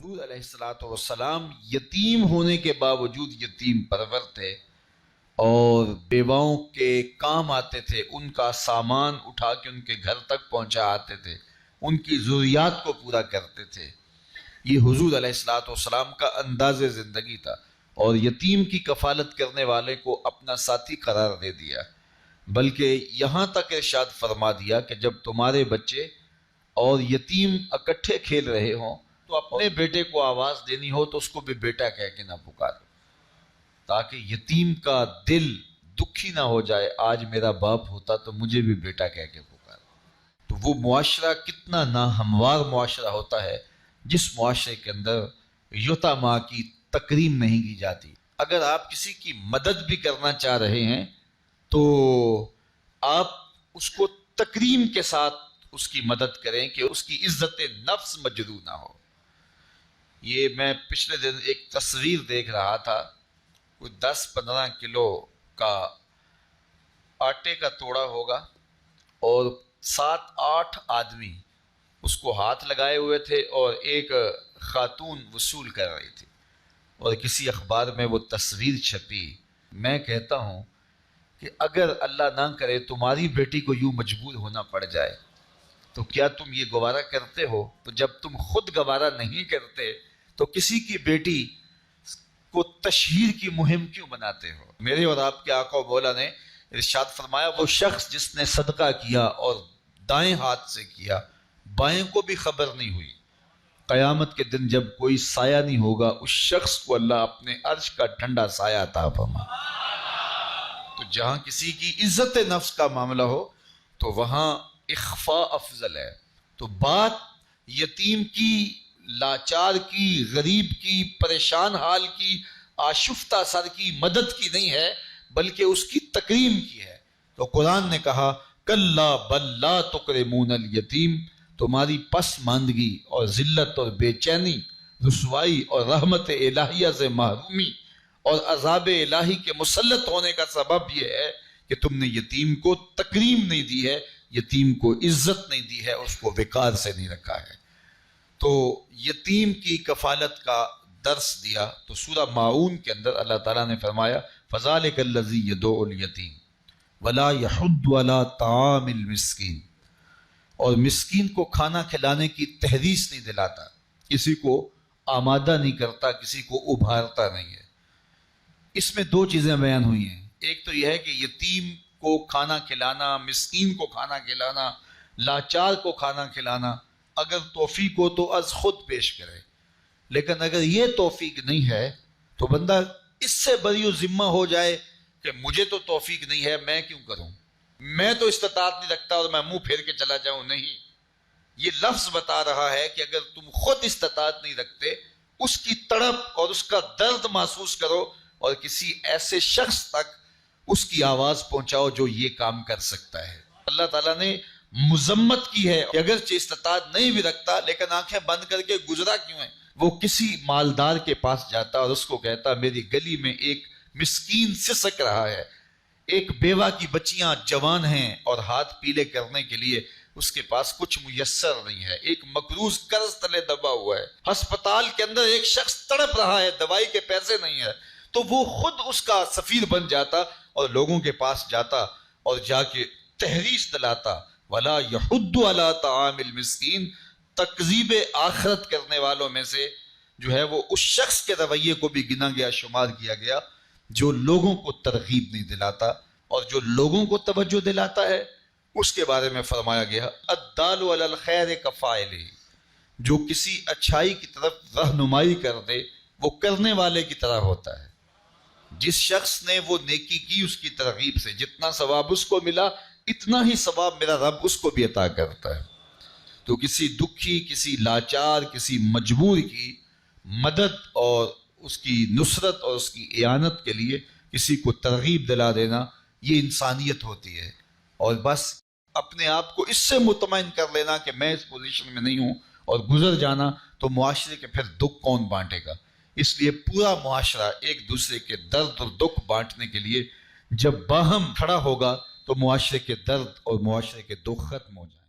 حضور علیہ السلام یتیم ہونے کے باوجود یتیم پرور تھے اور بیواؤں کے کام آتے تھے، ان کا سامان اٹھا کے ان کے گھر تک پہنچا آتے تھے، ان کی ضروریات کو پورا کرتے تھے۔ یہ حضور علیہ السلام کا انداز زندگی تھا، اور یتیم کی کفالت کرنے والے کو اپنا ساتھی قرار دے دیا، بلکہ یہاں تک ارشاد فرما دیا کہ جب تمہارے بچے اور یتیم اکٹھے کھیل رہے ہوں تو اپنے بیٹے کو آواز دینی ہو تو اس کو بھی بیٹا کہہ کے نہ پکارو، تاکہ یتیم کا دل دکھی نہ ہو جائے، آج میرا باپ ہوتا تو مجھے بھی بیٹا کہہ کے پکارو۔ تو وہ معاشرہ کتنا ناہموار معاشرہ ہوتا ہے جس معاشرے کے اندر یتاما کی تکریم نہیں کی جاتی۔ اگر آپ کسی کی مدد بھی کرنا چاہ رہے ہیں تو آپ اس کو تکریم کے ساتھ اس کی مدد کریں کہ اس کی عزت نفس مجروح نہ ہو۔ یہ میں پچھلے دن ایک تصویر دیکھ رہا تھا، کوئی 10-15 کلو کا آٹے کا توڑا ہوگا اور 7-8 آدمی اس کو ہاتھ لگائے ہوئے تھے اور ایک خاتون وصول کر رہی تھی، اور کسی اخبار میں وہ تصویر چھپی۔ میں کہتا ہوں کہ اگر اللہ نہ کرے تمہاری بیٹی کو یوں مجبور ہونا پڑ جائے تو کیا تم یہ گوارہ کرتے ہو؟ تو جب تم خود گوارہ نہیں کرتے تو کسی کی بیٹی کو تشہیر کی مہم کیوں بناتے ہو؟ میرے اور آپ کے آقا و مولا نے ارشاد فرمایا، وہ شخص جس نے صدقہ کیا اور دائیں ہاتھ سے کیا، بائیں کو بھی خبر نہیں ہوئی، قیامت کے دن جب کوئی سایہ نہیں ہوگا اس شخص کو اللہ اپنے عرش کا ٹھنڈا سایہ عطا فرما۔ تو جہاں کسی کی عزت نفس کا معاملہ ہو تو وہاں اخفاء افضل ہے۔ تو بات یتیم کی، لاچار کی، غریب کی، پریشان حال کی، آشفتہ سر کی مدد کی نہیں ہے، بلکہ اس کی تکریم کی ہے۔ تو قرآن نے کہا کلا بل لا تکرمون الیتیم، تمہاری پسماندگی اور ذلت اور بے چینی، رسوائی اور رحمت الہیہ سے محرومی اور عذاب الہی کے مسلط ہونے کا سبب یہ ہے کہ تم نے یتیم کو تکریم نہیں دی ہے، یتیم کو عزت نہیں دی ہے، اس کو وقار سے نہیں رکھا ہے۔ تو یتیم کی کفالت کا درس دیا تو سورہ ماعون کے اندر اللہ تعالیٰ نے فرمایا فَذَلِكَ الَّذِي يَدُعُّ الْيَتِيمَ وَلَا يَحُضُّ عَلَىٰ طَعَامِ الْمِسْكِينِ، اور مسکین کو کھانا کھلانے کی تحریص نہیں دلاتا، کسی کو آمادہ نہیں کرتا، کسی کو ابھارتا نہیں ہے۔ اس میں 2 چیزیں بیان ہوئی ہیں، ایک تو یہ ہے کہ یتیم کو کھانا کھلانا، مسکین کو کھانا کھلانا، لاچار کو کھانا کھلانا اگر توفیق ہو تو از خود پیش کرے، لیکن اگر یہ توفیق نہیں ہے تو بندہ اس سے بری ذمہ ہو جائے کہ مجھے تو توفیق نہیں ہے، میں کیوں کروں، میں تو استطاعت نہیں رکھتا اور میں منہ پھیر کے چلا جاؤں۔ نہیں، یہ لفظ بتا رہا ہے کہ اگر تم خود استطاعت نہیں رکھتے، اس کی تڑپ اور اس کا درد محسوس کرو اور کسی ایسے شخص تک اس کی آواز پہنچاؤ جو یہ کام کر سکتا ہے۔ اللہ تعالیٰ نے مذمت کی ہے کہ اگرچہ استطاعت نہیں بھی رکھتا لیکن آنکھیں بند کر کے گزرا کیوں ہے؟ وہ کسی مالدار کے پاس جاتا اور اس کو کہتا میری گلی میں ایک مسکین سسک رہا ہے، ایک بیوہ کی بچیاں جوان ہیں اور ہاتھ پیلے کرنے کے لیے اس کے پاس کچھ میسر نہیں ہے، ایک مقروض قرض تلے دبا ہوا ہے، ہسپتال کے اندر ایک شخص تڑپ رہا ہے، دوائی کے پیسے نہیں ہے، تو وہ خود اس کا سفیر بن جاتا اور لوگوں کے پاس جاتا اور جا کے تحریص دلاتا وَلَا يَحُضُّ عَلَىٰ طَعَامِ الْمِسْكِينِ۔ تکذیب آخرت کرنے والوں میں سے جو ہے وہ اس شخص کے رویے کو بھی گنا گیا، شمار کیا گیا جو لوگوں کو ترغیب نہیں دلاتا، اور جو لوگوں کو توجہ دلاتا ہے اس کے بارے میں فرمایا گیا الدال علی الخیر کفاعلہ، جو کسی اچھائی کی طرف رہنمائی کر دے وہ کرنے والے کی طرح ہوتا ہے۔ جس شخص نے وہ نیکی کی اس کی ترغیب سے جتنا ثواب اس کو ملا اتنا ہی ثواب میرا رب اس کو بھی عطا کرتا ہے۔ تو کسی دکھی، کسی لاچار، کسی مجبور کی مدد اور اس کی نصرت اور اس کی اعانت کے لیے کسی کو ترغیب دلا دینا یہ انسانیت ہوتی ہے، اور بس اپنے آپ کو اس سے مطمئن کر لینا کہ میں اس پوزیشن میں نہیں ہوں اور گزر جانا، تو معاشرے کے پھر دکھ کون بانٹے گا؟ اس لیے پورا معاشرہ ایک دوسرے کے درد اور دکھ بانٹنے کے لیے جب باہم کھڑا ہوگا تو معاشرے کے درد اور معاشرے کے دکھ ختم ہو جائیں۔